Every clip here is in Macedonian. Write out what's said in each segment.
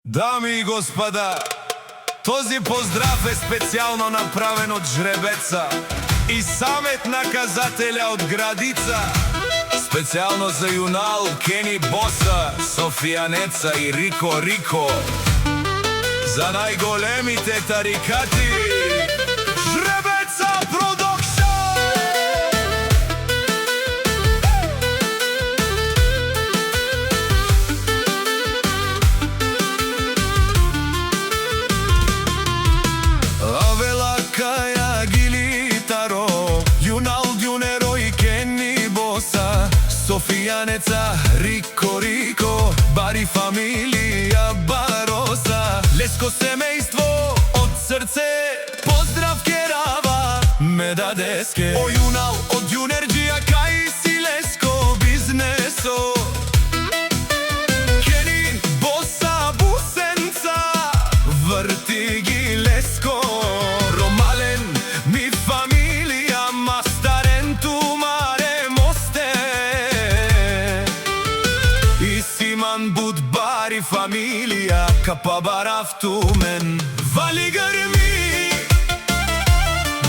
Дами и господа, този поздрав е специално направен от жребеца и самет наказателя от градица. Специално за Юнал, Кени Боса, Софиянеца и Рико. За най-големите тарикати Жребеца Продукшн! Авела Кая Гилитаро, Юнал Дюнеро и Кени Боса, Софиянеца, Рико, Бари фамилия Бароса, Леско семейство от сърце, поздрав Керава, Медадеске. О Юнал от Юнерджия, Кай си Леско бизнесо, Кени Боса Бусенца, върти ги Леско, Ромален ми фамилия, Мастарен Тумаре Мосте, и Симан Будбари фамилия, Капабарав Тумен, Вали гърми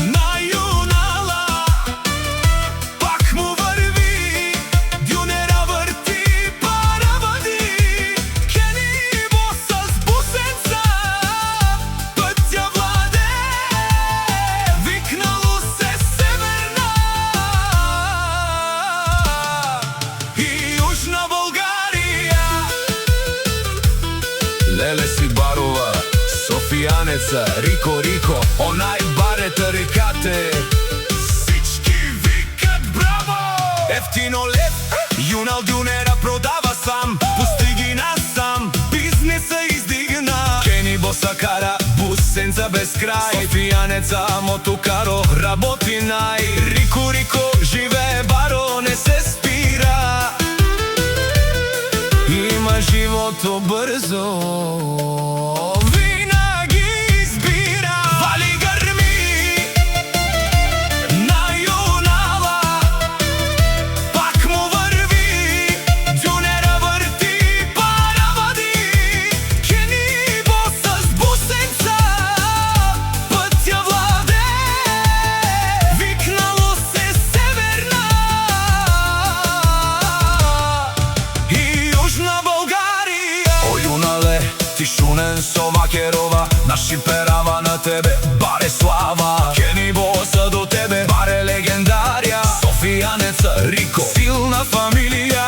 на Юнала, пак му върви, Дюнера върти, паравади, Кени Боса с Бусенца, пътя владе, викнало се Северна и Южна България. Леле си Барова, Софиянеца, Рико, онай баре тарикате, всички викат браво! Ефтино лев, Юнал Дюнера продава сам, постиги насам, бизнеса издигна. Кени Боса кара Бусенца без край, Софиянеца мотокаро работи най. Рико живее баро, не се спира, има живото бързо, винаги избира. Вали гърми на Юнала, пак му върви, Дюнера върти, паравади, Кени Боса с Бусенца, пътя владе, викнало се Северна и Южна България. О Юнале, ти шунен со Макерова, наши перава на тебе, баре слава. Кени Боса до тебе, баре легендария. Софиянеца, Рико, силна фамилия.